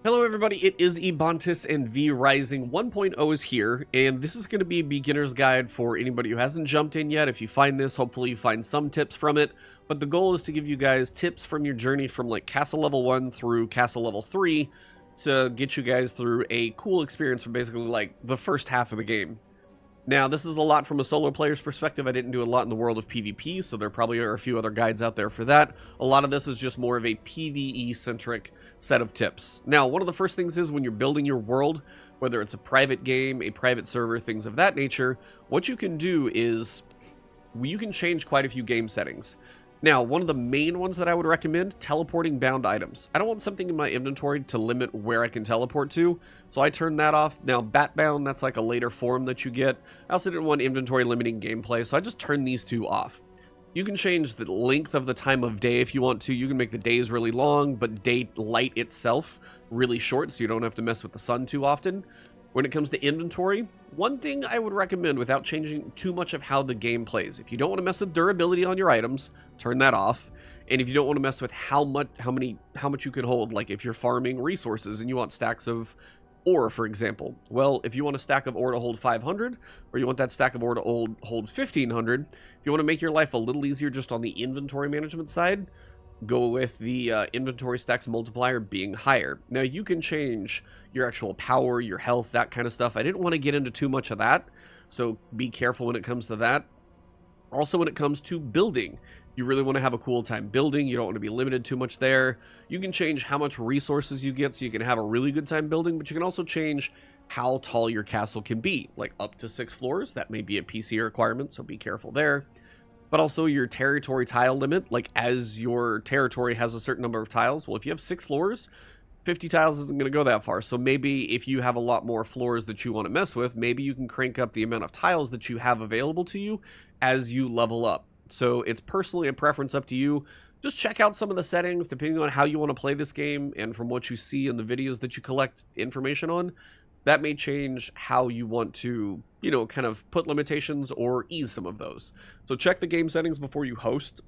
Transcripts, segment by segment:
Hello everybody, it is Ebontis and V Rising 1.0 is here, and this is going to be a beginner's guide for anybody who hasn't jumped in yet. If you find this, hopefully you find some tips from it, but the goal is to give you guys tips from your journey from like castle level 1 through castle level 3 to get you guys through a cool experience for basically like the first half of the game. Now, this is a lot from a solo player's perspective. I didn't do a lot in the world of PvP, so there probably are a few other guides out there for that. A lot of this is just more of a PvE-centric set of tips. Now, one of the first things is when you're building your world, whether it's a private game, a private server, things of that nature, what you can do is you can change quite a few game settings. Now, one of the main ones that I would recommend, teleporting bound items. I don't want something in my inventory to limit where I can teleport to, so I turned that off. Now, bat bound, that's like a later form that you get. I also didn't want inventory limiting gameplay, so I just turned these two off. You can change the length of the time of day if you want to. You can make the days really long, but daylight itself really short, so you don't have to mess with the sun too often. When it comes to inventory, one thing I would recommend without changing too much of how the game plays, if you don't want to mess with durability on your items, turn that off. And if you don't want to mess with how much you can hold, like if you're farming resources and you want stacks of ore, for example. Well, if you want a stack of ore to hold 500, or you want that stack of ore to hold 1500, if you want to make your life a little easier just on the inventory management side, go with the inventory stacks multiplier being higher. Now, you can change your actual power, your health, that kind of stuff. I didn't want to get into too much of that, so be careful when it comes to that. Also, when it comes to building, you really want to have a cool time building. You don't want to be limited too much there. You can change how much resources you get so you can have a really good time building, but you can also change how tall your castle can be, like up to 6 floors. That may be a PC requirement, so be careful there. But also your territory tile limit, like as your territory has a certain number of tiles. Well, if you have 6 floors, 50 tiles isn't going to go that far. So maybe if you have a lot more floors that you want to mess with, maybe you can crank up the amount of tiles that you have available to you as you level up. So it's personally a preference up to you. Just check out some of the settings depending on how you want to play this game, and from what you see in the videos that you collect information on, that may change how you want to, you know, kind of put limitations or ease some of those. So check the game settings before you host.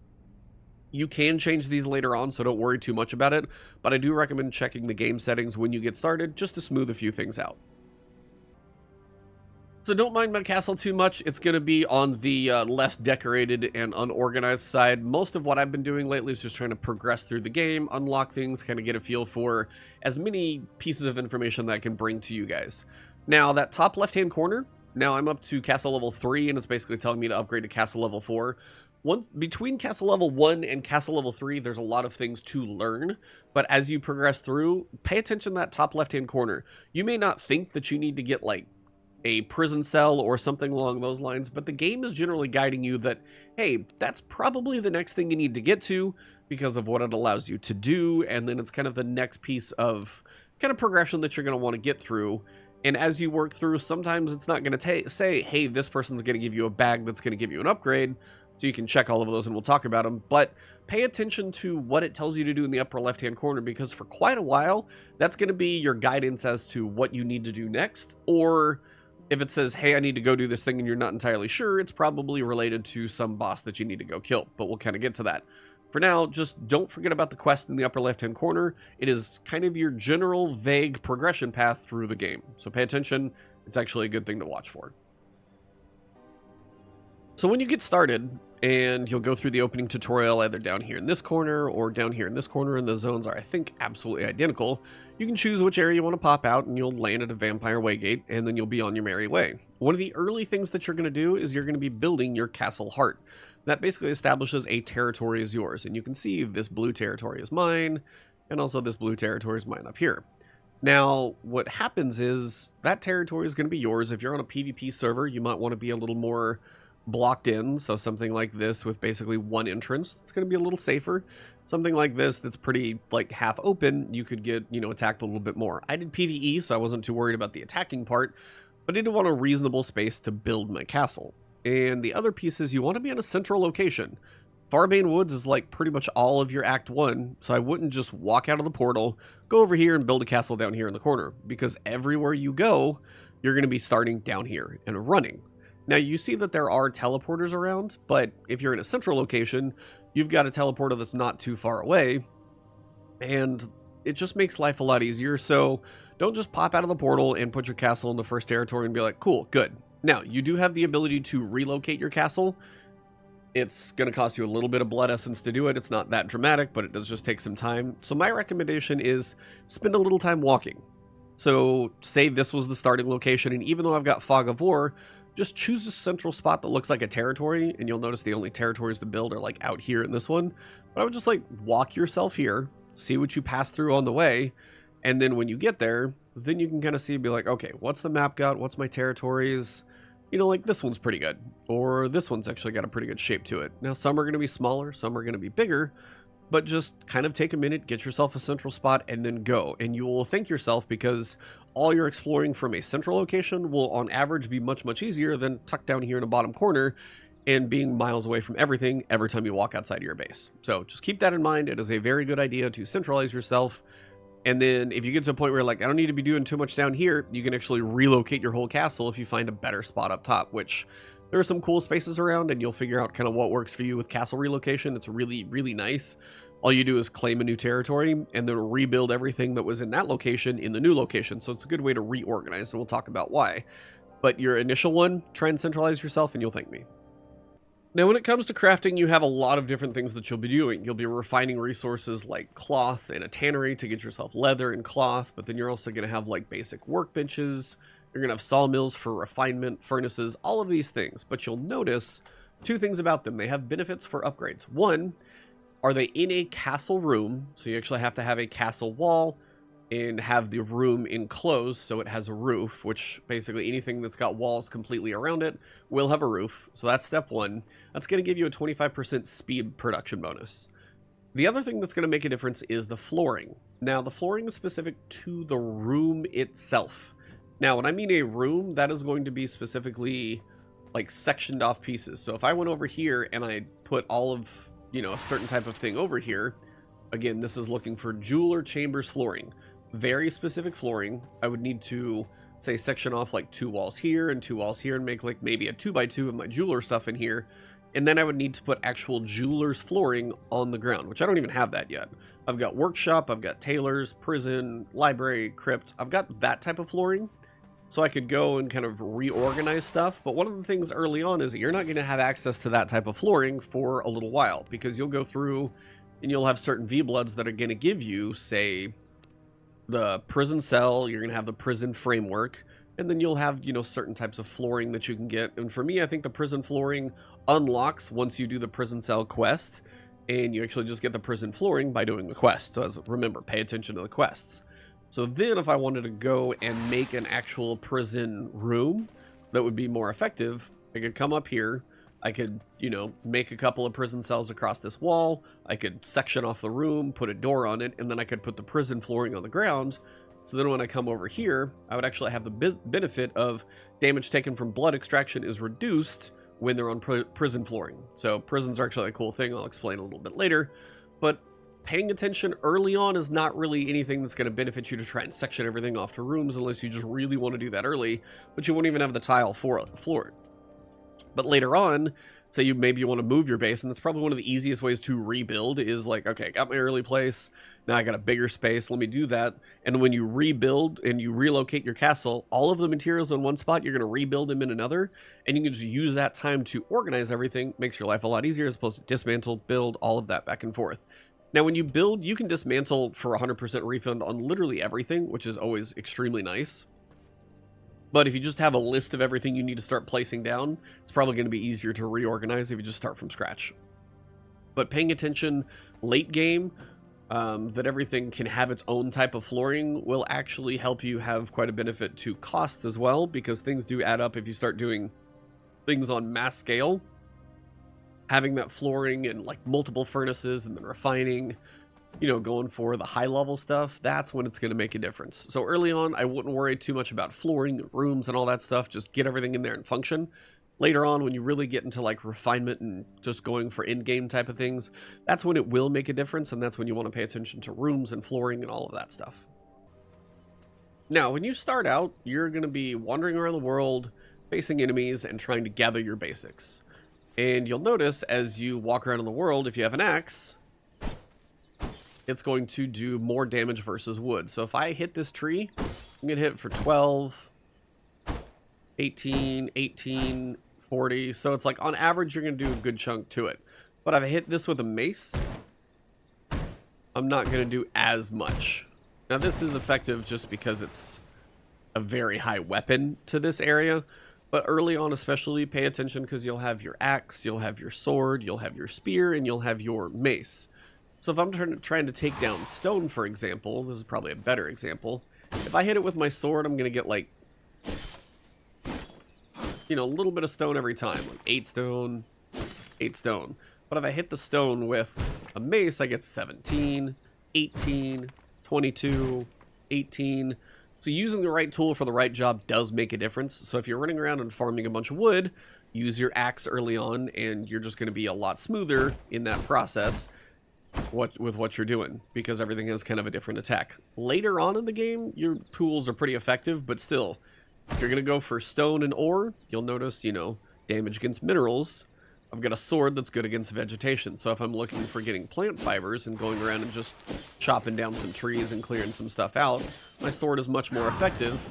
You can change these later on, so don't worry too much about it, but I do recommend checking the game settings when you get started just to smooth a few things out. So don't mind my castle too much. It's going to be on the less decorated and unorganized side. Most of what I've been doing lately is just trying to progress through the game, unlock things, kind of get a feel for as many pieces of information that I can bring to you guys. Now, that top left-hand corner, now I'm up to castle level 3, and it's basically telling me to upgrade to castle level 4. Between castle level 1 and castle level 3, there's a lot of things to learn, but as you progress through, pay attention to that top left-hand corner. You may not think that you need to get, like, a prison cell or something along those lines, but the game is generally guiding you that, hey, that's probably the next thing you need to get to because of what it allows you to do, and then it's kind of the next piece of kind of progression that you're going to want to get through. And as you work through, sometimes it's not going to say, hey, this person's going to give you a bag that's going to give you an upgrade, so you can check all of those and we'll talk about them, but pay attention to what it tells you to do in the upper left-hand corner, because for quite a while, that's going to be your guidance as to what you need to do next. Or if it says, hey, I need to go do this thing and you're not entirely sure, it's probably related to some boss that you need to go kill, but we'll kind of get to that. For now, just don't forget about the quest in the upper left-hand corner. It is kind of your general vague progression path through the game, so pay attention. It's actually a good thing to watch for. So when you get started, and you'll go through the opening tutorial either down here in this corner or down here in this corner, and the zones are, I think, absolutely identical. You can choose which area you want to pop out, and you'll land at a vampire waygate, and then you'll be on your merry way. One of the early things that you're going to do is you're going to be building your castle heart. That basically establishes a territory is yours, and you can see this blue territory is mine, and also this blue territory is mine up here. Now, what happens is that territory is going to be yours. If you're on a PvP server, you might want to be a little more blocked in, so something like this with basically one entrance, it's going to be a little safer. Something like this that's pretty like half open, you could get, you know, attacked a little bit more. I did PvE, so I wasn't too worried about the attacking part, but I did want a reasonable space to build my castle. And the other piece is you want to be in a central location. Farbane Woods is like pretty much all of your Act 1, so I wouldn't just walk out of the portal, go over here and build a castle down here in the corner, because everywhere you go, you're going to be starting down here and running. Now, you see that there are teleporters around, but if you're in a central location, you've got a teleporter that's not too far away, and it just makes life a lot easier. So don't just pop out of the portal and put your castle in the first territory and be like, cool, good. Now, you do have the ability to relocate your castle. It's going to cost you a little bit of blood essence to do it. It's not that dramatic, but it does just take some time. So my recommendation is spend a little time walking. So say this was the starting location, and even though I've got Fog of War, just choose a central spot that looks like a territory, and you'll notice the only territories to build are like out here in this one. But I would just like walk yourself here, see what you pass through on the way, and then when you get there, then you can kind of see and be like, okay, what's the map got? What's my territories? You know, like this one's pretty good, or this one's actually got a pretty good shape to it. Now, some are going to be smaller, some are going to be bigger, but just kind of take a minute, get yourself a central spot, and then go. And you will thank yourself, because all you're exploring from a central location will on average be much, much easier than tucked down here in the bottom corner and being miles away from everything every time you walk outside of your base. So just keep that in mind. It is a very good idea to centralize yourself. And then if you get to a point where like, I don't need to be doing too much down here, you can actually relocate your whole castle if you find a better spot up top, which there are some cool spaces around, and you'll figure out kind of what works for you with castle relocation. It's really, really nice. All you do is claim a new territory and then rebuild everything that was in that location in the new location. So it's a good way to reorganize, and we'll talk about why. But your initial one, try and centralize yourself and you'll thank me. Now, when it comes to crafting, you have a lot of different things that you'll be doing. You'll be refining resources like cloth and a tannery to get yourself leather and cloth, but then you're also going to have like basic workbenches. You're going to have sawmills for refinement, furnaces, all of these things. But you'll notice two things about them. They have benefits for upgrades. One, are they in a castle room? So you actually have to have a castle wall and have the room enclosed so it has a roof, which basically anything that's got walls completely around it will have a roof. So that's step one. That's going to give you a 25% speed production bonus. The other thing that's going to make a difference is the flooring. Now, the flooring is specific to the room itself. Now, when I mean a room, that is going to be specifically like sectioned off pieces. So if I went over here and I put all of, you know, a certain type of thing over here, again, this is looking for jeweler chambers flooring. Very specific flooring. I would need to say section off like 2 walls here and 2 walls here and make like maybe a 2x2 of my jeweler stuff in here. And then I would need to put actual jeweler's flooring on the ground, which I don't even have that yet. I've got workshop, I've got tailors, prison, library, crypt. I've got that type of flooring. So I could go and kind of reorganize stuff. But one of the things early on is that you're not going to have access to that type of flooring for a little while, because you'll go through and you'll have certain V-Bloods that are going to give you, say, the prison cell, you're going to have the prison framework, and then you'll have, you know, certain types of flooring that you can get. And for me, I think the prison flooring unlocks once you do the prison cell quest, and you actually just get the prison flooring by doing the quest. So remember, pay attention to the quests. So then if I wanted to go and make an actual prison room that would be more effective, I could come up here, I could, you know, make a couple of prison cells across this wall, I could section off the room, put a door on it, and then I could put the prison flooring on the ground. So then when I come over here, I would actually have the benefit of damage taken from blood extraction is reduced when they're on prison flooring. So prisons are actually a cool thing, I'll explain a little bit later, but paying attention early on is not really anything that's going to benefit you to try and section everything off to rooms unless you just really want to do that early, but you won't even have the tile for floor. But later on, say maybe you want to move your base, and that's probably one of the easiest ways to rebuild is like, okay, I got my early place, now I got a bigger space, let me do that. And when you rebuild and you relocate your castle, all of the materials in one spot, you're going to rebuild them in another, and you can just use that time to organize everything. Makes your life a lot easier as opposed to dismantle, build, all of that back and forth. Now, when you build, you can dismantle for 100% refund on literally everything, which is always extremely nice. But if you just have a list of everything you need to start placing down, it's probably going to be easier to reorganize if you just start from scratch. But paying attention late game, that everything can have its own type of flooring will actually help you have quite a benefit to costs as well, because things do add up if you start doing things on mass scale. Having that flooring and like multiple furnaces and then refining, you know, going for the high level stuff, that's when it's going to make a difference. So early on, I wouldn't worry too much about flooring, rooms, and all that stuff. Just get everything in there and function. Later on, when you really get into like refinement and just going for in-game type of things, that's when it will make a difference, and that's when you want to pay attention to rooms and flooring and all of that stuff. Now, when you start out, you're going to be wandering around the world, facing enemies, and trying to gather your basics. And you'll notice as you walk around in the world, if you have an axe, it's going to do more damage versus wood. So if I hit this tree, I'm going to hit it for 12, 18, 18, 40. So it's like on average, you're going to do a good chunk to it. But if I hit this with a mace, I'm not going to do as much. Now this is effective just because it's a very high weapon to this area. But early on especially, pay attention because you'll have your axe, you'll have your sword, you'll have your spear, and you'll have your mace. So if I'm trying to take down stone, for example, this is probably a better example. If I hit it with my sword, I'm going to get like, you know, a little bit of stone every time. Like 8 stone, 8 stone. But if I hit the stone with a mace, I get 17, 18, 22, 18. So using the right tool for the right job does make a difference. So if you're running around and farming a bunch of wood, use your axe early on, and you're just going to be a lot smoother in that process with what you're doing, because everything has kind of a different attack. Later on in the game, your tools are pretty effective, but still, if you're going to go for stone and ore, you'll notice, you know, damage against minerals. I've got a sword that's good against vegetation, so if I'm looking for getting plant fibers and going around and just chopping down some trees and clearing some stuff out, my sword is much more effective.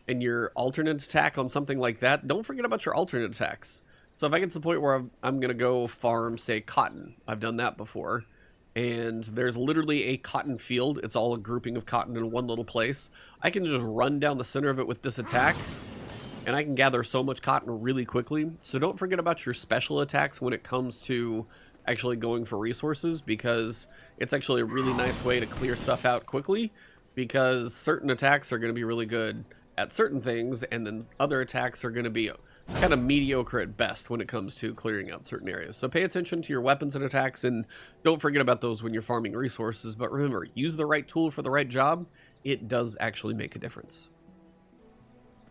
And your alternate attack on something like that, don't forget about your alternate attacks. So if I get to the point where I'm going to go farm, say, cotton, I've done that before, and there's literally a cotton field, it's all a grouping of cotton in one little place, I can just run down the center of it with this attack, and I can gather so much cotton really quickly. So don't forget about your special attacks when it comes to actually going for resources, because it's actually a really nice way to clear stuff out quickly, because certain attacks are going to be really good at certain things, and then other attacks are going to be kind of mediocre at best when it comes to clearing out certain areas. So pay attention to your weapons and attacks, and don't forget about those when you're farming resources. But remember, use the right tool for the right job. It does actually make a difference.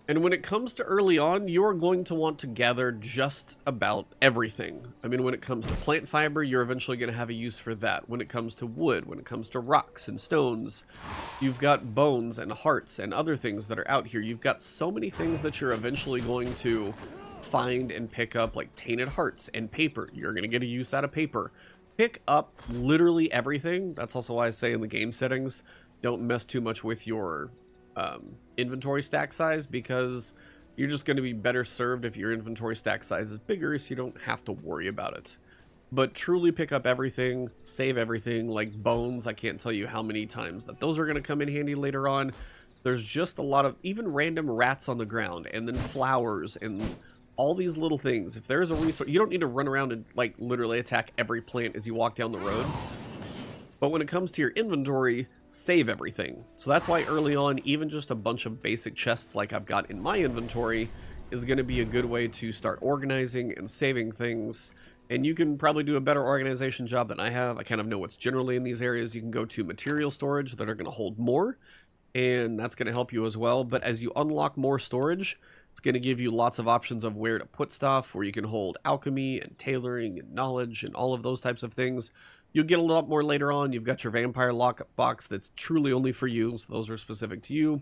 And when it comes to early on, you are going to want to gather just about everything. I mean, when it comes to plant fiber, you're eventually going to have a use for that. When it comes to wood, when it comes to rocks and stones, you've got bones and hearts and other things that are out here. You've got so many things that you're eventually going to find and pick up, like tainted hearts and paper. You're going to get a use out of paper. Pick up literally everything. That's also why I say in the game settings, don't mess too much with your inventory stack size, because you're just going to be better served if your inventory stack size is bigger, so you don't have to worry about it. But truly pick up everything, save everything, like bones. I can't tell you how many times that those are going to come in handy later on. There's just a lot of even random rats on the ground, and then flowers and all these little things. If there's a resource, you don't need to run around and like literally attack every plant as you walk down the road. But when it comes to your inventory, save everything. So that's why early on, even just a bunch of basic chests like I've got in my inventory is going to be a good way to start organizing and saving things. And you can probably do a better organization job than I have. I kind of know what's generally in these areas. You can go to material storage that are going to hold more, and that's going to help you as well. But as you unlock more storage, it's going to give you lots of options of where to put stuff, where you can hold alchemy and tailoring and knowledge and all of those types of things. You'll get a lot more later on. You've got your vampire lock box that's truly only for you, so those are specific to you,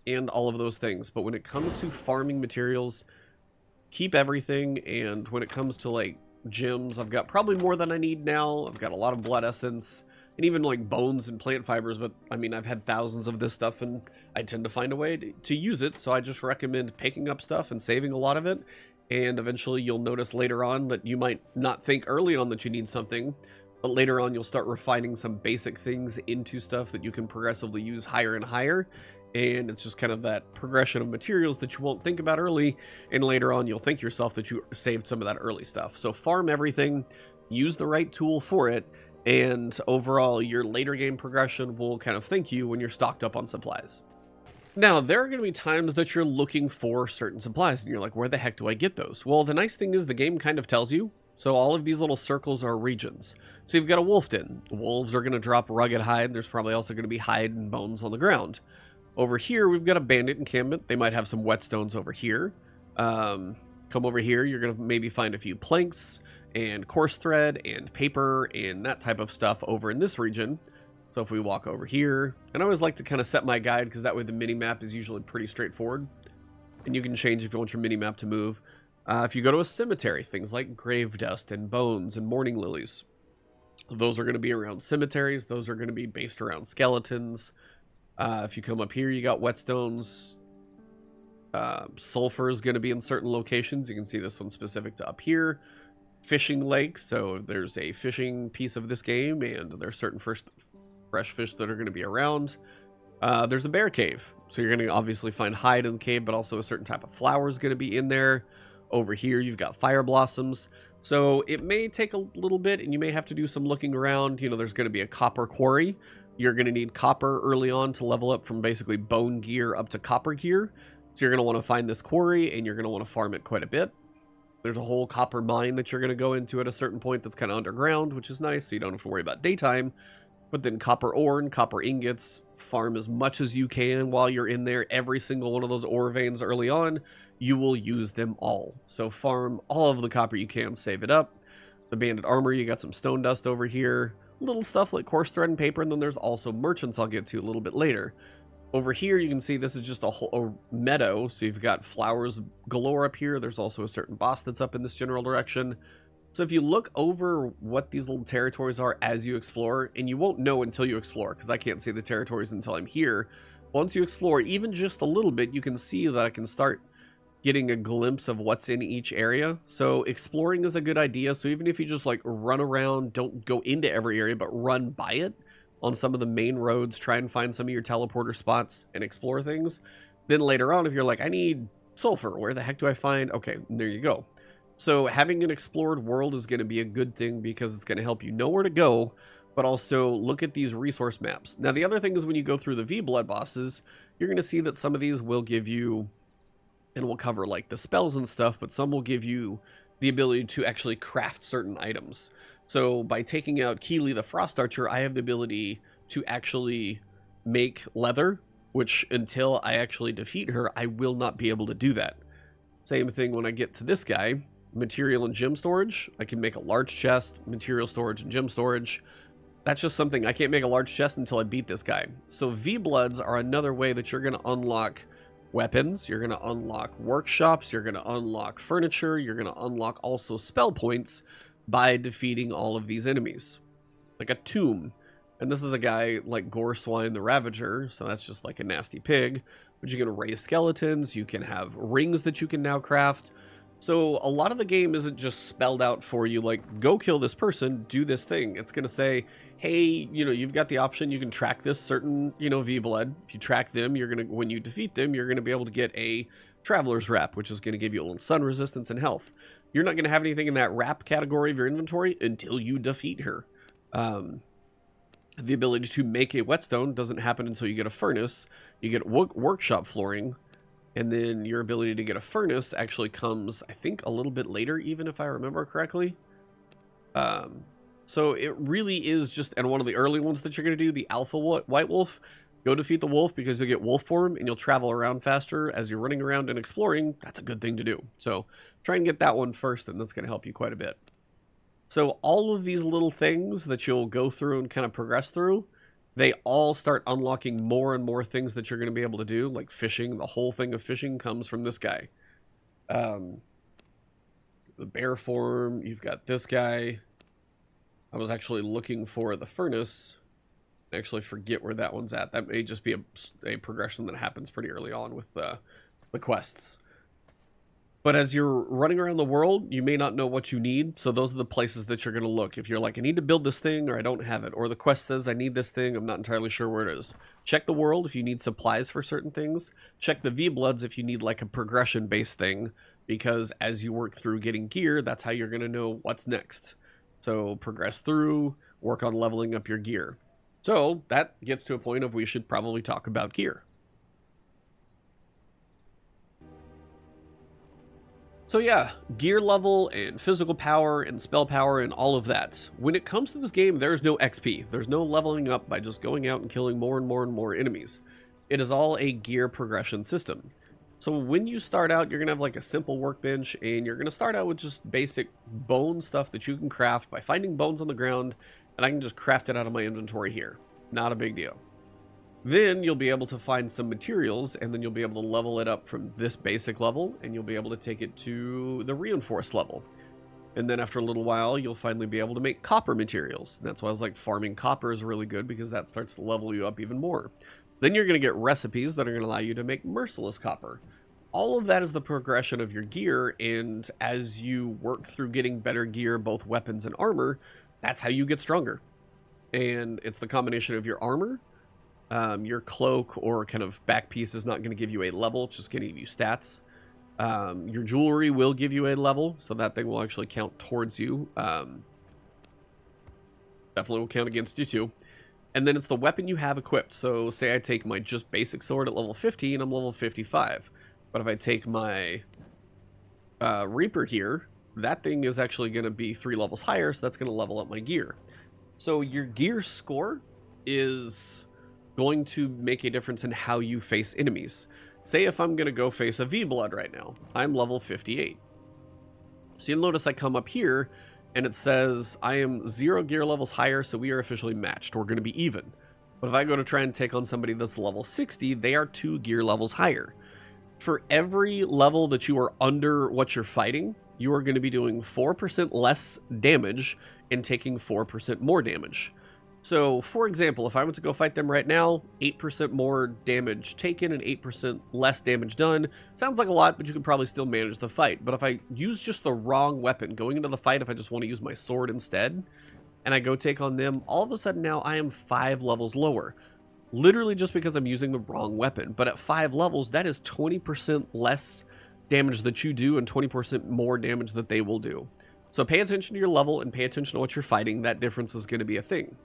and all of those things. But when it comes to farming materials, keep everything. And when it comes to like gems, I've got probably more than I need now. I've got a lot of blood essence and even like bones and plant fibers, but I mean, I've had thousands of this stuff and I tend to find a way to use it. So I just recommend picking up stuff and saving a lot of it. And eventually you'll notice later on that you might not think early on that you need something, but later on, you'll start refining some basic things into stuff that you can progressively use higher and higher. And it's just kind of that progression of materials that you won't think about early. And later on, you'll think yourself that you saved some of that early stuff. So farm everything, use the right tool for it. And overall, your later game progression will kind of thank you when you're stocked up on supplies. Now, there are going to be times that you're looking for certain supplies. And you're like, where the heck do I get those? Well, the nice thing is the game kind of tells you. So all of these little circles are regions. So you've got a wolf den. Wolves are going to drop rugged hide. There's probably also going to be hide and bones on the ground. Over here, we've got a bandit encampment. They might have some whetstones over here. Come over here, you're going to maybe find a few planks and coarse thread and paper and that type of stuff over in this region. So if we walk over here, and I always like to kind of set my guide because that way the mini-map is usually pretty straightforward. And you can change if you want your mini-map to move. If you go to a cemetery, things like grave dust and bones and mourning lilies. Those are going to be around cemeteries. Those are going to be based around skeletons. If you come up here, you got whetstones. Sulfur is going to be in certain locations. You can see this one specific to up here. Fishing lake. So there's a fishing piece of this game, and there's certain fresh fish that are going to be around. There's a bear cave. So you're going to obviously find hide in the cave, but also a certain type of flower is going to be in there. Over here, you've got fire blossoms. So it may take a little bit, and you may have to do some looking around. You know, there's going to be a copper quarry. You're going to need copper early on to level up from basically bone gear up to copper gear. So you're going to want to find this quarry, and you're going to want to farm it quite a bit. There's a whole copper mine that you're going to go into at a certain point that's kind of underground, which is nice, so you don't have to worry about daytime. But then copper ore and copper ingots, farm as much as you can while you're in there. Every single one of those ore veins early on, you will use them all. So farm all of the copper you can, save it up. The banded armor, you got some stone dust over here. Little stuff like coarse thread and paper, and then there's also merchants I'll get to a little bit later. Over here, you can see this is just a meadow, so you've got flowers galore up here. There's also a certain boss that's up in this general direction. So if you look over what these little territories are as you explore, and you won't know until you explore, because I can't see the territories until I'm here. Once you explore even just a little bit, you can see that I can start getting a glimpse of what's in each area. So exploring is a good idea. So even if you just like run around, don't go into every area, but run by it on some of the main roads, try and find some of your teleporter spots and explore things. Then later on, if you're like, I need sulfur, where the heck do I find? Okay, there you go. So having an explored world is going to be a good thing because it's going to help you know where to go, but also look at these resource maps. Now, the other thing is when you go through the V-Blood bosses, you're going to see that some of these will give you, and we'll cover like the spells and stuff, but some will give you the ability to actually craft certain items. So by taking out Keely the Frost Archer, I have the ability to actually make leather, which until I actually defeat her, I will not be able to do that. Same thing when I get to this guy. Material and gem storage. I can make a large chest, material storage, and gem storage. That's just something I can't make a large chest until I beat this guy. So V-Bloods are another way that you're going to unlock weapons. You're going to unlock workshops. You're going to unlock furniture. You're going to unlock also spell points by defeating all of these enemies. Like a tomb. And this is a guy like Goreswine the Ravager. So that's just like a nasty pig. But you can raise skeletons. You can have rings that you can now craft. So a lot of the game isn't just spelled out for you like, go kill this person, do this thing. It's going to say, hey, you know, you've got the option, you can track this certain, you know, V-Blood. If you track them, you're going to, when you defeat them, you're going to be able to get a Traveler's Wrap, which is going to give you a little sun resistance and health. You're not going to have anything in that wrap category of your inventory until you defeat her. The ability to make a whetstone doesn't happen until you get a furnace. You get workshop flooring. And then your ability to get a furnace actually comes, I think, a little bit later, even if I remember correctly. So it really is just, and one of the early ones that you're going to do, the Alpha White Wolf, go defeat the wolf because you'll get wolf form and you'll travel around faster as you're running around and exploring. That's a good thing to do. So try and get that one first, and that's going to help you quite a bit. So all of these little things that you'll go through and kind of progress through, they all start unlocking more and more things that you're going to be able to do, like fishing. The whole thing of fishing comes from this guy. The bear form, you've got this guy. I was actually looking for the furnace. I actually forget where that one's at. That may just be a progression that happens pretty early on with the quests. But as you're running around the world, you may not know what you need. So those are the places that you're going to look. If you're like, I need to build this thing or I don't have it. Or the quest says I need this thing. I'm not entirely sure where it is. Check the world if you need supplies for certain things. Check the V-Bloods if you need like a progression-based thing. Because as you work through getting gear, that's how you're going to know what's next. So progress through, work on leveling up your gear. So that gets to a point of we should probably talk about gear. So yeah, gear level and physical power and spell power and all of that. When it comes to this game, there is no XP. There's no leveling up by just going out and killing more and more and more enemies. It is all a gear progression system. So when you start out, you're going to have like a simple workbench, and you're going to start out with just basic bone stuff that you can craft by finding bones on the ground, and I can just craft it out of my inventory here. Not a big deal. Then you'll be able to find some materials, and then you'll be able to level it up from this basic level, and you'll be able to take it to the reinforced level. And then after a little while, you'll finally be able to make copper materials. And that's why I was like, farming copper is really good because that starts to level you up even more. Then you're going to get recipes that are going to allow you to make merciless copper. All of that is the progression of your gear, and as you work through getting better gear, both weapons and armor, that's how you get stronger. And it's the combination of your armor, your cloak or kind of back piece is not going to give you a level, it's just going to give you stats. Your jewelry will give you a level, so that thing will actually count towards you. Definitely will count against you too. And then it's the weapon you have equipped. So say I take my just basic sword at level 50 and I'm level 55. But if I take my Reaper here, that thing is actually going to be 3 levels higher, so that's going to level up my gear. So your gear score is going to make a difference in how you face enemies. Say if I'm going to go face a V-Blood right now, I'm level 58. So you'll notice I come up here and it says I am 0 gear levels higher, so we are officially matched. We're going to be even. But if I go to try and take on somebody that's level 60, they are 2 gear levels higher. For every level that you are under what you're fighting, you are going to be doing 4% less damage and taking 4% more damage. So, for example, if I were to go fight them right now, 8% more damage taken and 8% less damage done. Sounds like a lot, but you can probably still manage the fight. But if I use just the wrong weapon, going into the fight, if I just want to use my sword instead, and I go take on them, all of a sudden now I am 5 levels lower. Literally just because I'm using the wrong weapon. But at 5 levels, that is 20% less damage that you do and 20% more damage that they will do. So pay attention to your level and pay attention to what you're fighting. That difference is going to be a thing.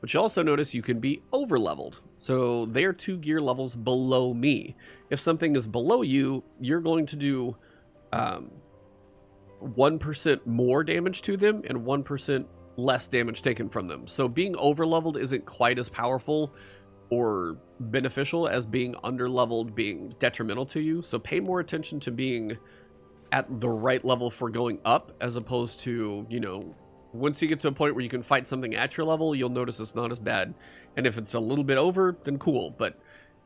But you also notice you can be over-leveled. So they are 2 gear levels below me. If something is below you, you're going to do 1% more damage to them and 1% less damage taken from them. So being over-leveled isn't quite as powerful or beneficial as being under-leveled being detrimental to you. So pay more attention to being at the right level for going up as opposed to, you know, once you get to a point where you can fight something at your level, you'll notice it's not as bad. And if it's a little bit over, then cool. But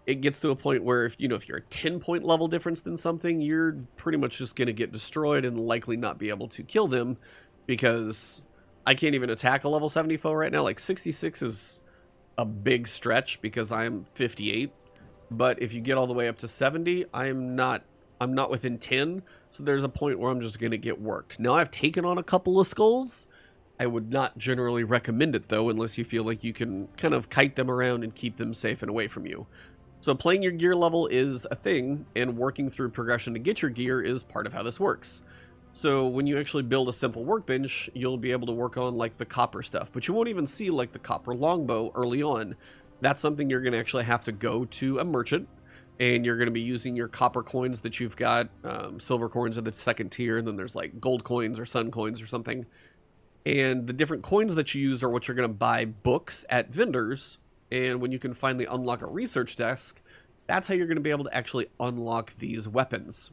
it gets to a point where if you're a 10-point level difference than something, you're pretty much just going to get destroyed and likely not be able to kill them, because I can't even attack a level 70 foe right now. Like 66 is a big stretch because I'm 58. But if you get all the way up to 70, I'm not within 10. So there's a point where I'm just going to get worked. Now I've taken on a couple of skulls. I would not generally recommend it, though, unless you feel like you can kind of kite them around and keep them safe and away from you. So playing your gear level is a thing, and working through progression to get your gear is part of how this works. So when you actually build a simple workbench, you'll be able to work on, like, the copper stuff. But you won't even see, like, the copper longbow early on. That's something you're going to actually have to go to a merchant, and you're going to be using your copper coins that you've got. Silver coins are the second tier, and then there's, like, gold coins or sun coins or something. And the different coins that you use are what you're going to buy books at vendors. And when you can finally unlock a research desk, that's how you're going to be able to actually unlock these weapons.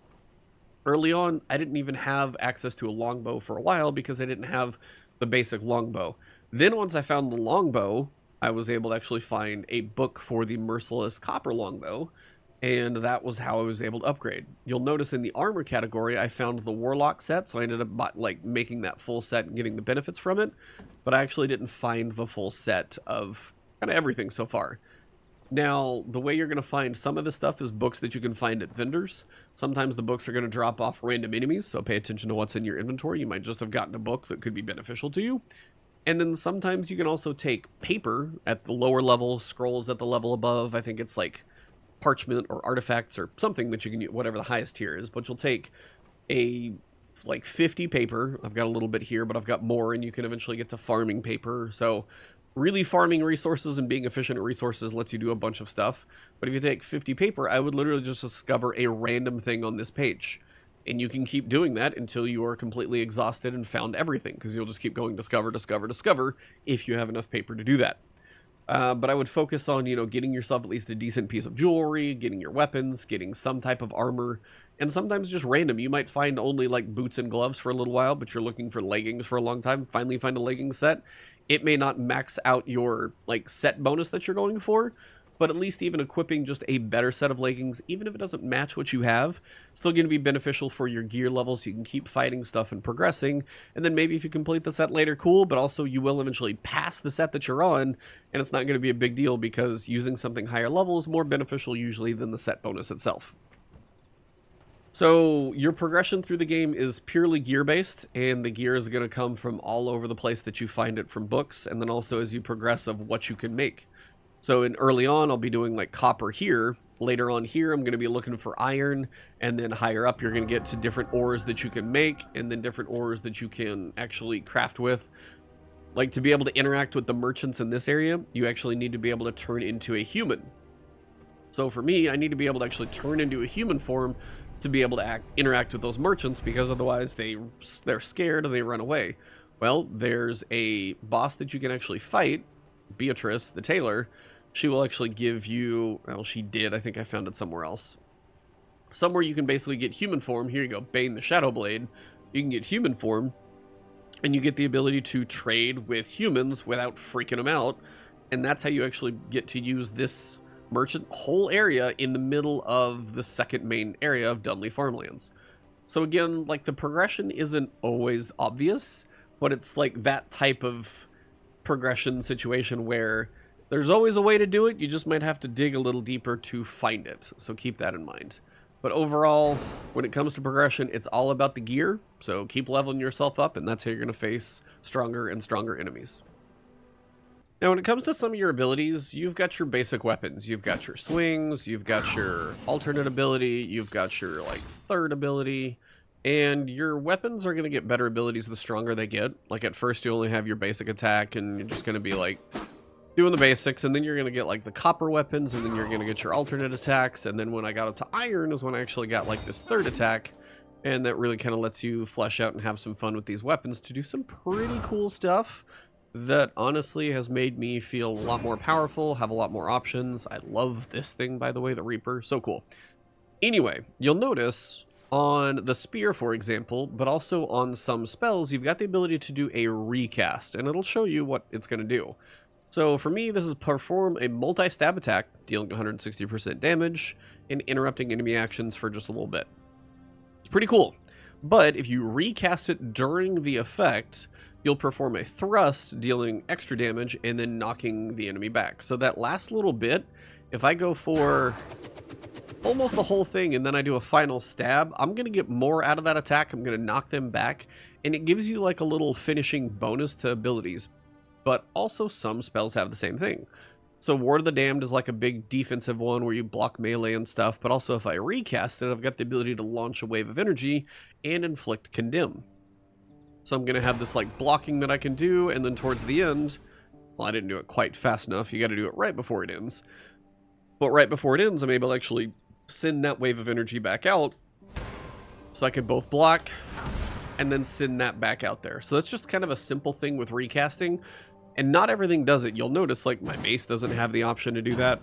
Early on, I didn't even have access to a longbow for a while because I didn't have the basic longbow. Then once I found the longbow, I was able to actually find a book for the merciless copper longbow. And that was how I was able to upgrade. You'll notice in the armor category, I found the Warlock set, so I ended up making that full set and getting the benefits from it. But I actually didn't find the full set of kind of everything so far. Now, the way you're going to find some of this stuff is books that you can find at vendors. Sometimes the books are going to drop off random enemies, so pay attention to what's in your inventory. You might just have gotten a book that could be beneficial to you. And then sometimes you can also take paper at the lower level, scrolls at the level above. I think it's like parchment or artifacts or something that you can use, whatever the highest tier is. But you'll take like 50 paper. I've got a little bit here, but I've got more, and you can eventually get to farming paper. So really farming resources and being efficient at resources lets you do a bunch of stuff. But if you take 50 paper, I would literally just discover a random thing on this page. And you can keep doing that until you are completely exhausted and found everything, because you'll just keep going discover, discover, discover if you have enough paper to do that. But I would focus on, getting yourself at least a decent piece of jewelry, getting your weapons, getting some type of armor, and sometimes just random. You might find only like boots and gloves for a little while, but you're looking for leggings for a long time. Finally find a legging set. It may not max out your like set bonus that you're going for, but at least even equipping just a better set of leggings, even if it doesn't match what you have, still going to be beneficial for your gear level so you can keep fighting stuff and progressing. And then maybe if you complete the set later, cool, but also you will eventually pass the set that you're on, and it's not going to be a big deal because using something higher level is more beneficial usually than the set bonus itself. So your progression through the game is purely gear-based, and the gear is going to come from all over the place that you find it from books, and then also as you progress of what you can make. So early on, I'll be doing like copper here. Later on here, I'm going to be looking for iron, and then higher up, you're going to get to different ores that you can make, and then different ores that you can actually craft with. Like, to be able to interact with the merchants in this area, you actually need to be able to turn into a human. So for me, I need to be able to actually turn into a human form to be able to interact with those merchants, because otherwise they're scared and they run away. Well, there's a boss that you can actually fight, Beatrice, the tailor. She will actually give you, well, she did, I think I found it somewhere else. Somewhere you can basically get human form. Here you go, Bane the Shadowblade. You can get human form, and you get the ability to trade with humans without freaking them out. And that's how you actually get to use this merchant whole area in the middle of the second main area of Dunley Farmlands. So again, like, the progression isn't always obvious, but it's like that type of progression situation where there's always a way to do it, you just might have to dig a little deeper to find it, so keep that in mind. But overall, when it comes to progression, it's all about the gear, so keep leveling yourself up, and that's how you're going to face stronger and stronger enemies. Now, when it comes to some of your abilities, you've got your basic weapons. You've got your swings, you've got your alternate ability, you've got your, like, third ability, and your weapons are going to get better abilities the stronger they get. Like, at first, you only have your basic attack, and you're just going to be, like, doing the basics, and then you're going to get, like, the copper weapons, and then you're going to get your alternate attacks, and then when I got up to iron is when I actually got, like, this third attack, and that really kind of lets you flesh out and have some fun with these weapons to do some pretty cool stuff that honestly has made me feel a lot more powerful, have a lot more options. I love this thing, by the way, the Reaper. So cool. Anyway, you'll notice on the spear, for example, but also on some spells, you've got the ability to do a recast, and it'll show you what it's going to do. So for me, this is perform a multi-stab attack, dealing 160% damage, and interrupting enemy actions for just a little bit. It's pretty cool. But if you recast it during the effect, you'll perform a thrust, dealing extra damage, and then knocking the enemy back. So that last little bit, if I go for almost the whole thing and then I do a final stab, I'm going to get more out of that attack. I'm going to knock them back, and it gives you like a little finishing bonus to abilities. But also some spells have the same thing. So Ward of the Damned is like a big defensive one where you block melee and stuff, but also if I recast it, I've got the ability to launch a wave of energy and inflict condemn. So I'm going to have this like blocking that I can do, and then towards the end, well, I didn't do it quite fast enough. You got to do it right before it ends. But right before it ends, I'm able to actually send that wave of energy back out, so I can both block and then send that back out there. So that's just kind of a simple thing with recasting, and not everything does it. You'll notice like my mace doesn't have the option to do that.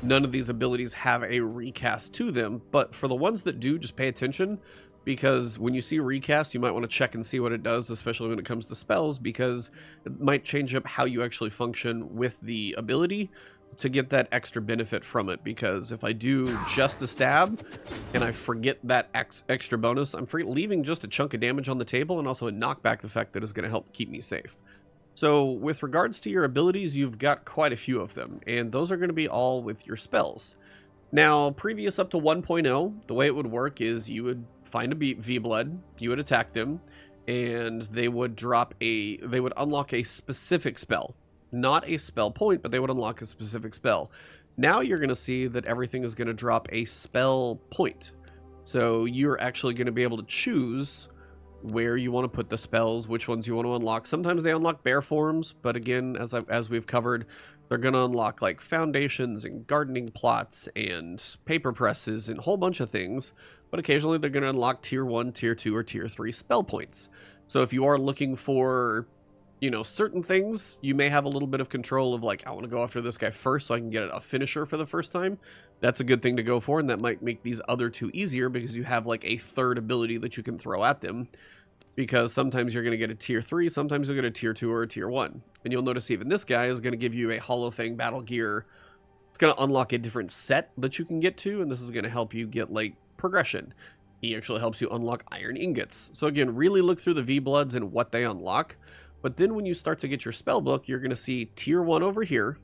None of these abilities have a recast to them, but for the ones that do, just pay attention, because when you see recast, you might want to check and see what it does, especially when it comes to spells, because it might change up how you actually function with the ability to get that extra benefit from it. Because if I do just a stab and I forget that extra bonus, I'm leaving just a chunk of damage on the table, and also a knockback effect that is going to help keep me safe. So with regards to your abilities, you've got quite a few of them, and those are going to be all with your spells. Now, previous up to 1.0, the way it would work is you would find a V-Blood, you would attack them, and they would unlock a specific spell. Not a spell point, but they would unlock a specific spell. Now you're going to see that everything is going to drop a spell point. So you're actually going to be able to choose where you want to put the spells, which ones you want to unlock. Sometimes they unlock bear forms, but again, as we've covered, they're going to unlock like foundations and gardening plots and paper presses and a whole bunch of things, but occasionally they're going to unlock tier 1, tier 2, or tier 3 spell points. So if you are looking for, you know, certain things, you may have a little bit of control of like, I want to go after this guy first so I can get a finisher for the first time. That's a good thing to go for, and that might make these other two easier because you have like a third ability that you can throw at them. Because sometimes you're going to get a tier 3, sometimes you'll get a tier 2 or a tier 1. And you'll notice even this guy is going to give you a Hollow Fang Battle Gear It's going to unlock a different set that you can get to, and this is going to help you get like progression. He actually helps you unlock iron ingots. So again, really look through the V-Bloods and what they unlock. But then when you start to get your spell book, you're going to see tier 1 over here,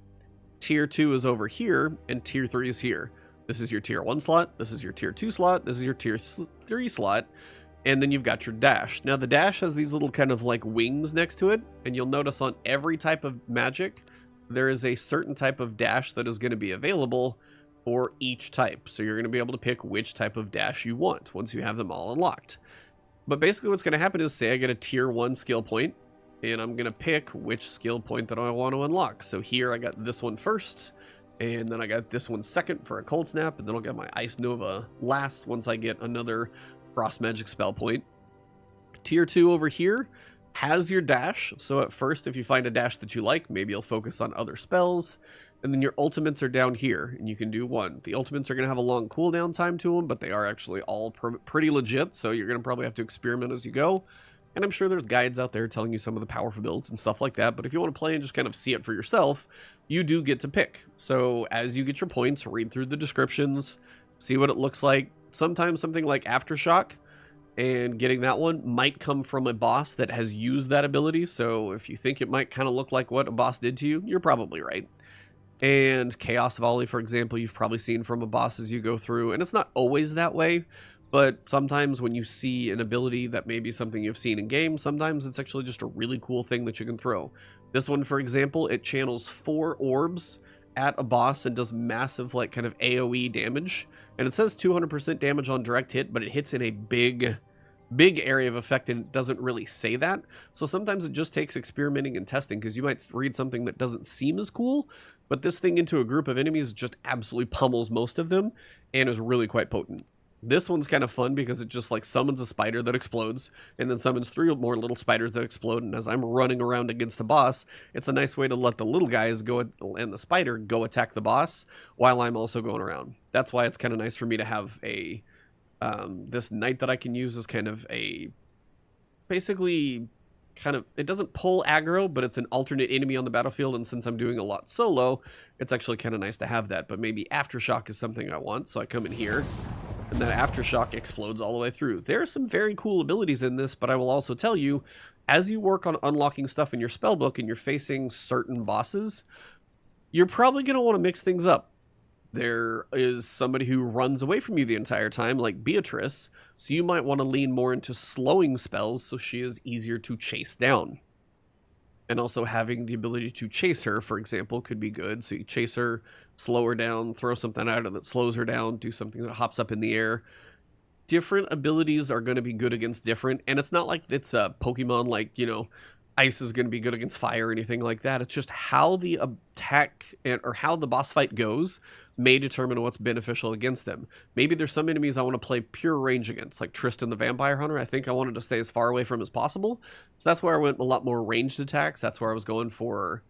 tier 2 is over here, and tier 3 is here. This is your tier 1 slot, this is your tier 2 slot, this is your tier 3 slot, and then you've got your dash. Now the dash has these little kind of like wings next to it, and you'll notice on every type of magic, there is a certain type of dash that is going to be available for each type. So you're going to be able to pick which type of dash you want once you have them all unlocked. But basically what's going to happen is, say I get a tier 1 skill point, and I'm going to pick which skill point that I want to unlock. So here I got this one first, and then I got this one second for a cold snap, and then I'll get my Ice Nova last once I get another Frost Magic spell point. Tier 2 over here has your dash. So at first, if you find a dash that you like, maybe you'll focus on other spells. And then your ultimates are down here, and you can do one. The ultimates are going to have a long cooldown time to them, but they are actually all pretty legit, so you're going to probably have to experiment as you go. And I'm sure there's guides out there telling you some of the powerful builds and stuff like that, but if you want to play and just kind of see it for yourself, you do get to pick. So as you get your points, read through the descriptions, see what it looks like. Sometimes something like Aftershock, and getting that one might come from a boss that has used that ability, so if you think it might kind of look like what a boss did to you, you're probably right. And Chaos Volley, for example, you've probably seen from a boss as you go through, and it's not always that way, but sometimes when you see an ability that may be something you've seen in game, sometimes it's actually just a really cool thing that you can throw. This one, for example, it channels 4 orbs at a boss and does massive, like, kind of AoE damage, and it says 200% damage on direct hit, but it hits in a big area of effect, and it doesn't really say that. So sometimes it just takes experimenting and testing, because you might read something that doesn't seem as cool, but this thing into a group of enemies just absolutely pummels most of them and is really quite potent. This one's kind of fun because it just like summons a spider that explodes and then summons 3 more little spiders that explode, and as I'm running around against a boss, it's a nice way to let the little guys go and the spider go attack the boss while I'm also going around. That's why it's kind of nice for me to have a this knight that I can use as kind of a, basically kind of, it doesn't pull aggro, but it's an alternate enemy on the battlefield, and since I'm doing a lot solo, it's actually kind of nice to have that. But maybe Aftershock is something I want, so I come in here, and that Aftershock explodes all the way through. There are some very cool abilities in this, but I will also tell you, as you work on unlocking stuff in your spellbook and you're facing certain bosses, you're probably going to want to mix things up. There is somebody who runs away from you the entire time, like Beatrice, so you might want to lean more into slowing spells so she is easier to chase down. And also having the ability to chase her, for example, could be good. So you chase her, slow her down, throw something at her that slows her down, do something that hops up in the air. Different abilities are going to be good against different, and it's not like it's a Pokemon like, you know, Ice is going to be good against fire or anything like that. It's just how the attack or how the boss fight goes may determine what's beneficial against them. Maybe there's some enemies I want to play pure range against, like Tristan the Vampire Hunter. I think I wanted to stay as far away from as possible. So that's where I went a lot more ranged attacks. That's where I was going for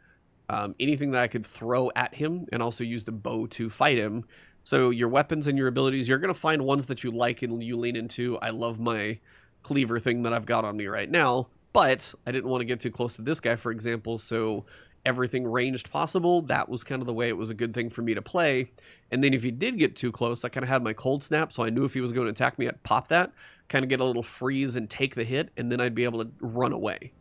anything that I could throw at him, and also use the bow to fight him. So your weapons and your abilities, you're going to find ones that you like and you lean into. I love my cleaver thing that I've got on me right now, but I didn't want to get too close to this guy, for example, so everything ranged possible, that was kind of the way it was a good thing for me to play. And then if he did get too close, I kind of had my cold snap, so I knew if he was going to attack me, I'd pop that, kind of get a little freeze and take the hit, and then I'd be able to run away.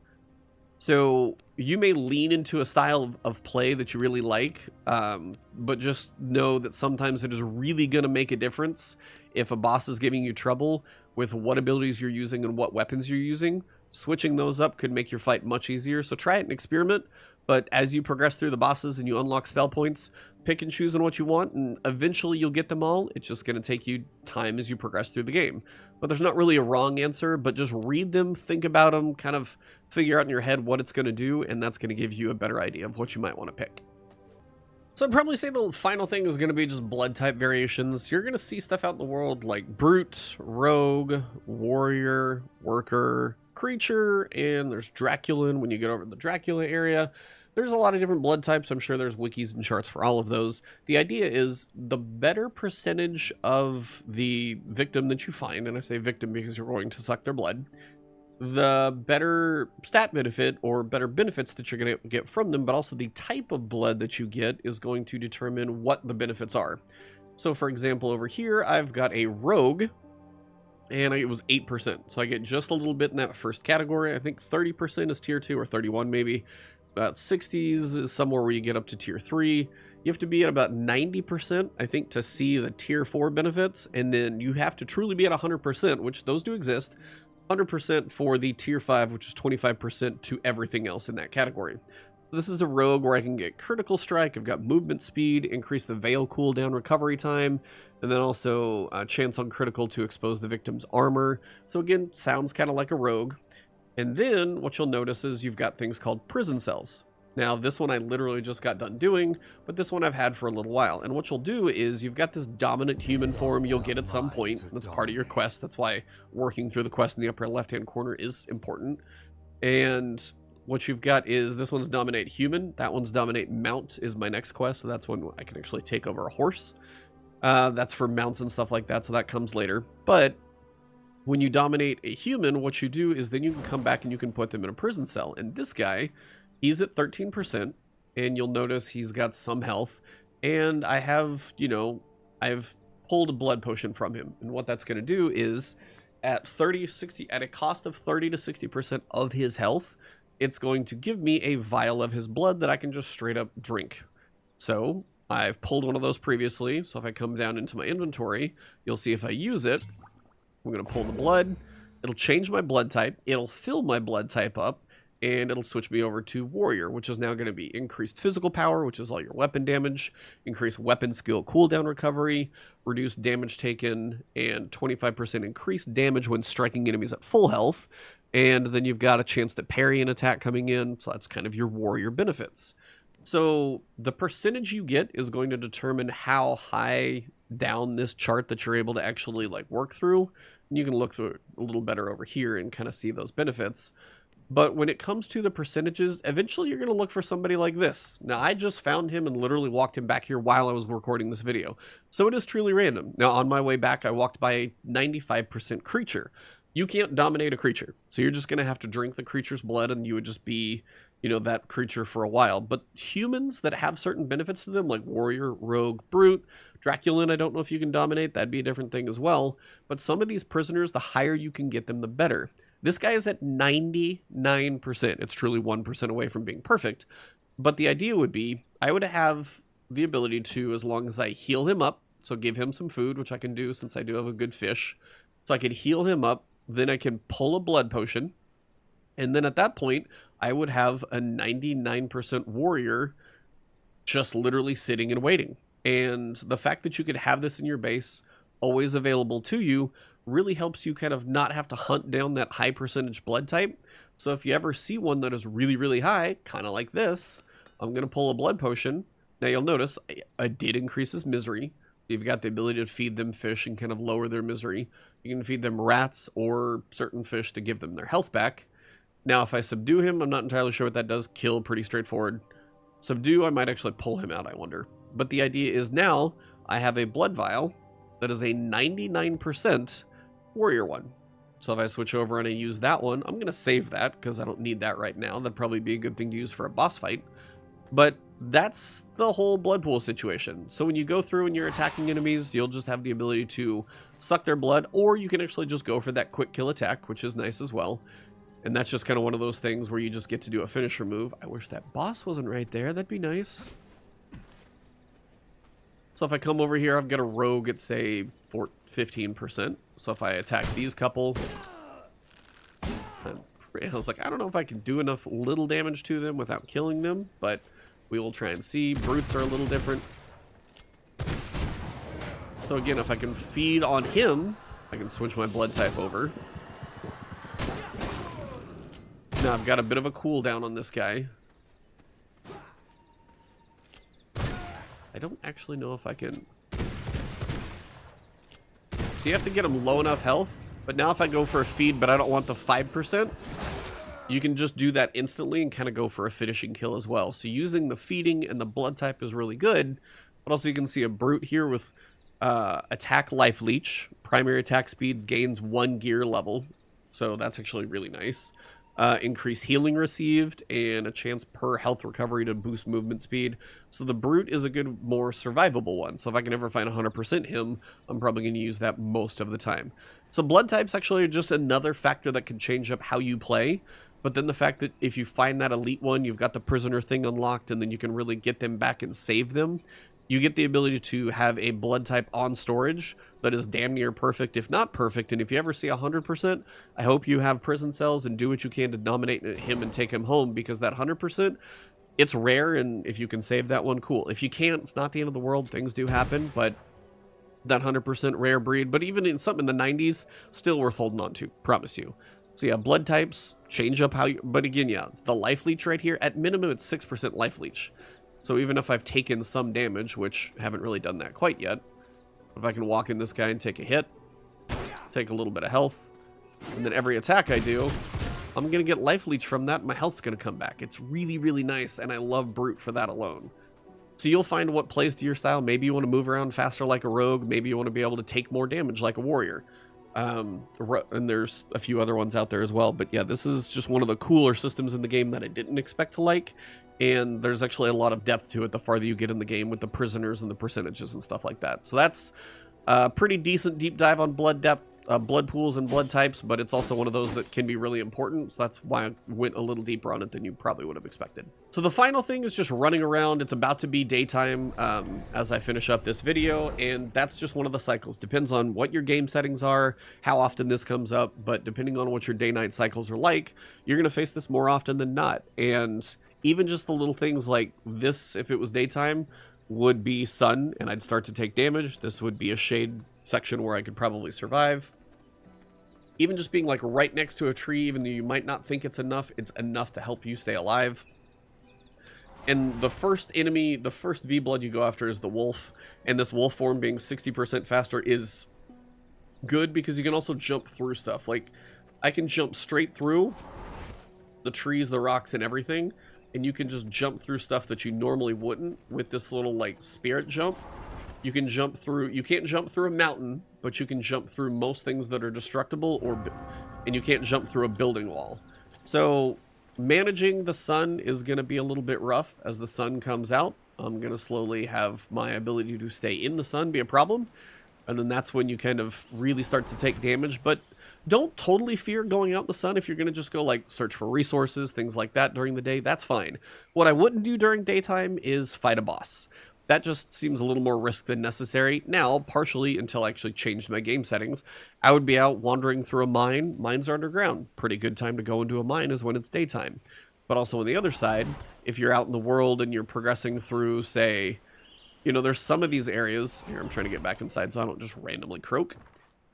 So you may lean into a style of play that you really like, but just know that sometimes it is really going to make a difference if a boss is giving you trouble with what abilities you're using and what weapons you're using. Switching those up could make your fight much easier, so try it and experiment. But as you progress through the bosses and you unlock spell points, pick and choose on what you want, and eventually you'll get them all. It's just going to take you time as you progress through the game. But there's not really a wrong answer, but just read them, think about them, kind of figure out in your head what it's going to do, and that's going to give you a better idea of what you might want to pick. So I'd probably say the final thing is going to be just blood type variations. You're going to see stuff out in the world like Brute, Rogue, Warrior, Worker, Creature, and there's Draculan when you get over to the Dracula area. There's a lot of different blood types. I'm sure there's wikis and charts for all of those. The idea is the better percentage of the victim that you find, and I say victim because you're going to suck their blood, the better stat benefit or better benefits that you're going to get from them, but also the type of blood that you get is going to determine what the benefits are. So for example, over here, I've got a rogue, and it was 8%. So I get just a little bit in that first category. I think 30% is tier 2 or 31 maybe. About 60s is somewhere where you get up to tier 3. You have to be at about 90%, I think, to see the tier 4 benefits. And then you have to truly be at 100%, which those do exist. 100% for the tier 5, which is 25% to everything else in that category. This is a rogue where I can get critical strike. I've got movement speed, increase the veil cooldown recovery time, and then also a chance on critical to expose the victim's armor. So again, sounds kind of like a rogue. And then what you'll notice is you've got things called prison cells. Now this one I literally just got done doing, but this one I've had for a little while. And what you'll do is you've got this dominant human form you'll get at some point. That's part of your quest. That's why working through the quest in the upper left-hand corner is important. And what you've got is this one's dominate human. That one's dominate mount is my next quest. So that's when I can actually take over a horse. That's for mounts and stuff like that. So that comes later. But when you dominate a human, what you do is then you can come back and you can put them in a prison cell. And this guy, he's at 13%. And you'll notice he's got some health. And I have, I've pulled a blood potion from him. And what that's going to do is at a cost of 30 to 60% of his health, it's going to give me a vial of his blood that I can just straight up drink. So I've pulled one of those previously. So if I come down into my inventory, you'll see if I use it, I'm going to pull the blood. It'll change my blood type. It'll fill my blood type up, and it'll switch me over to warrior, which is now going to be increased physical power, which is all your weapon damage, increased weapon skill cooldown recovery, reduced damage taken, and 25% increased damage when striking enemies at full health. And then you've got a chance to parry an attack coming in. So that's kind of your warrior benefits. So the percentage you get is going to determine how high down this chart that you're able to actually work through. And you can look through it a little better over here and kind of see those benefits. But when it comes to the percentages, eventually you're going to look for somebody like this. Now, I just found him and literally walked him back here while I was recording this video. So it is truly random. Now, on my way back, I walked by a 95% creature. You can't dominate a creature. So you're just going to have to drink the creature's blood and you would just be, that creature for a while. But humans that have certain benefits to them, like warrior, rogue, brute, Draculan, I don't know if you can dominate. That'd be a different thing as well. But some of these prisoners, the higher you can get them, the better. This guy is at 99%. It's truly 1% away from being perfect. But the idea would be, I would have the ability to, as long as I heal him up, so give him some food, which I can do since I do have a good fish. So I could heal him up, then I can pull a blood potion, and then at that point, I would have a 99% warrior just literally sitting and waiting. And the fact that you could have this in your base, always available to you, really helps you kind of not have to hunt down that high percentage blood type. So if you ever see one that is really, really high, kind of like this, I'm going to pull a blood potion. Now you'll notice I did increase his misery. You've got the ability to feed them fish and kind of lower their misery. You can feed them rats or certain fish to give them their health back. Now, if I subdue him, I'm not entirely sure what that does. Kill, pretty straightforward. Subdue, I might actually pull him out, I wonder. But the idea is now I have a blood vial that is a 99% warrior one. So if I switch over and I use that one, I'm going to save that because I don't need that right now. That'd probably be a good thing to use for a boss fight. But that's the whole blood pool situation. So when you go through and you're attacking enemies, you'll just have the ability to suck their blood, or you can actually just go for that quick kill attack, which is nice as well. And that's just kind of one of those things where you just get to do a finisher move. I wish that boss wasn't right there. That'd be nice. So if I come over here, I've got a rogue at, say, 15%. So if I attack these couple, I was like, I don't know if I can do enough little damage to them without killing them, but we will try and see. Brutes are a little different. So again, if I can feed on him, I can switch my blood type over. Now I've got a bit of a cooldown on this guy. I don't actually know if I can. So you have to get him low enough health. But now if I go for a feed, but I don't want the 5%, you can just do that instantly and kind of go for a finishing kill as well. So using the feeding and the blood type is really good. But also you can see a brute here with attack life leech. Primary attack speeds gains 1 gear level. so that's actually really nice. Increase healing received, and a chance per health recovery to boost movement speed. So the Brute is a good, more survivable one. So if I can ever find 100% him, I'm probably going to use that most of the time. So blood types actually are just another factor that can change up how you play. But then the fact that if you find that elite one, you've got the prisoner thing unlocked, and then you can really get them back and save them. You get the ability to have a blood type on storage that is damn near perfect, if not perfect. And if you ever see 100%, I hope you have prison cells and do what you can to nominate him and take him home, because that 100%, it's rare, and if you can save that one, cool. If you can't, it's not the end of the world. Things do happen, but that 100% rare breed, but even in something in the 90s, still worth holding on to, promise you. So yeah, blood types change up how you, but again, yeah, the life leech right here, at minimum, it's 6% life leech. So even if I've taken some damage, which haven't really done that quite yet, if I can walk in this guy and take a hit, take a little bit of health, and then every attack I do, I'm going to get life leech from that, and my health's going to come back. It's really, really nice, and I love Brute for that alone. So you'll find what plays to your style. Maybe you want to move around faster like a rogue. Maybe you want to be able to take more damage like a warrior. And there's a few other ones out there as well. But yeah, this is just one of the cooler systems in the game that I didn't expect to like. And there's actually a lot of depth to it the farther you get in the game with the prisoners and the percentages and stuff like that. So that's a pretty decent deep dive on blood depth. Blood pools and blood types, but it's also one of those that can be really important, so that's why I went a little deeper on it than you probably would have expected. So the final thing is just running around. It's about to be daytime as I finish up this video, and that's just one of the cycles. Depends on what your game settings are, how often this comes up, but depending on what your day-night cycles are like, you're going to face this more often than not. And even just the little things like this, if it was daytime, would be sun, and I'd start to take damage. This would be a shade section where I could probably survive. Even just being like right next to a tree, even though you might not think it's enough to help you stay alive. And the first enemy, the first V-Blood you go after is the wolf, and this wolf form being 60% faster is good because you can also jump through stuff. Like, I can jump straight through the trees, the rocks, and everything, and you can just jump through stuff that you normally wouldn't with this little, like, spirit jump. You can jump through, you can't jump through a mountain, but you can jump through most things that are destructible, and you can't jump through a building wall. So managing the sun is going to be a little bit rough as the sun comes out. I'm going to slowly have my ability to stay in the sun be a problem, and then that's when you kind of really start to take damage. But don't totally fear going out in the sun. If you're going to just go like search for resources, things like that during the day, that's fine. What I wouldn't do during daytime is fight a boss. That just seems a little more risk than necessary. Now, partially until I actually changed my game settings, I would be out wandering through a mine. Mines are underground. Pretty good time to go into a mine is when it's daytime. But also on the other side, if you're out in the world and you're progressing through, say, you know, there's some of these areas. Here, I'm trying to get back inside so I don't just randomly croak.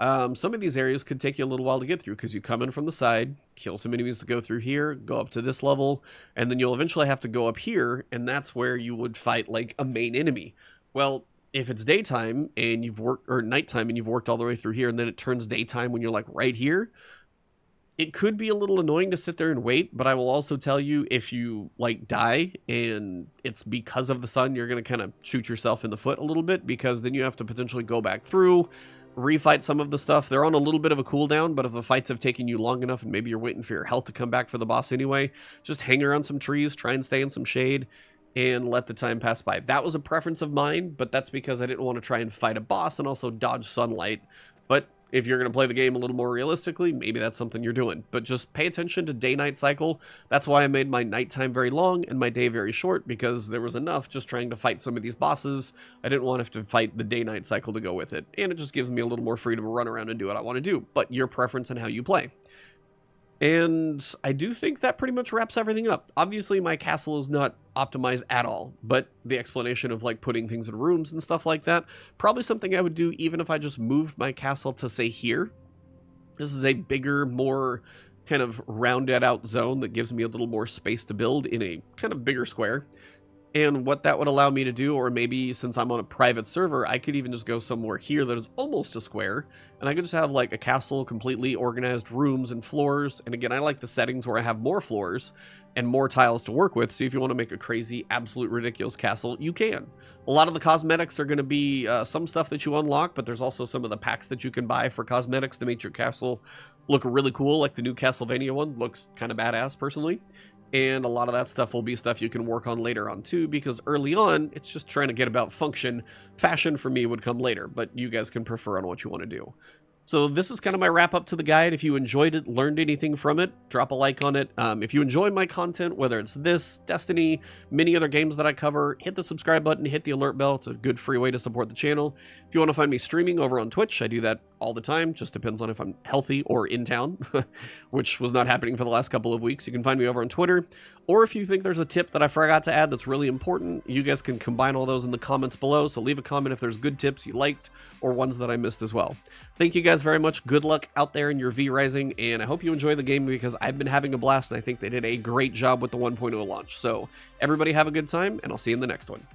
Some of these areas could take you a little while to get through because you come in from the side, kill some enemies to go through here, go up to this level, and then you'll eventually have to go up here, and that's where you would fight like a main enemy. Well, if it's daytime and you've worked, or nighttime and you've worked all the way through here, and then it turns daytime when you're like right here, it could be a little annoying to sit there and wait. But I will also tell you, if you like die and it's because of the sun, you're going to kind of shoot yourself in the foot a little bit, because then you have to potentially go back through, refight some of the stuff. They're on a little bit of a cooldown, but if the fights have taken you long enough and maybe you're waiting for your health to come back for the boss anyway, just hang around some trees, try and stay in some shade, and let the time pass by. That was a preference of mine, but that's because I didn't want to try and fight a boss and also dodge sunlight. But if you're going to play the game a little more realistically, maybe that's something you're doing. But just pay attention to day-night cycle. That's why I made my nighttime very long and my day very short, because there was enough just trying to fight some of these bosses. I didn't want to have to fight the day-night cycle to go with it. And it just gives me a little more freedom to run around and do what I want to do. But your preference and how you play. And I do think that pretty much wraps everything up. Obviously, my castle is not optimized at all, but the explanation of like putting things in rooms and stuff like that, probably something I would do even if I just moved my castle to, say, here. This is a bigger, more kind of rounded out zone that gives me a little more space to build in a kind of bigger square. And what that would allow me to do, or maybe since I'm on a private server, I could even just go somewhere here that is almost a square, and I could just have like a castle, completely organized rooms and floors. And again, I like the settings where I have more floors and more tiles to work with, so if you want to make a crazy, absolute ridiculous castle, you can. A lot of the cosmetics are going to be some stuff that you unlock, but there's also some of the packs that you can buy for cosmetics to make your castle look really cool, like the new Castlevania one looks kind of badass personally. And a lot of that stuff will be stuff you can work on later on too, because early on, it's just trying to get about function. Fashion for me would come later, but you guys can prefer on what you want to do. So this is kind of my wrap up to the guide. If you enjoyed it, learned anything from it, drop a like on it. If you enjoy my content, whether it's this, Destiny, many other games that I cover, hit the subscribe button, hit the alert bell. It's a good free way to support the channel. If you want to find me streaming over on Twitch, I do that all the time. Just depends on if I'm healthy or in town, which was not happening for the last couple of weeks. You can find me over on Twitter. Or if you think there's a tip that I forgot to add that's really important, you guys can combine all those in the comments below. So leave a comment if there's good tips you liked or ones that I missed as well. Thank you guys very much. Good luck out there in your V-Rising, and I hope you enjoy the game because I've been having a blast, and I think they did a great job with the 1.0 launch. So everybody have a good time, and I'll see you in the next one.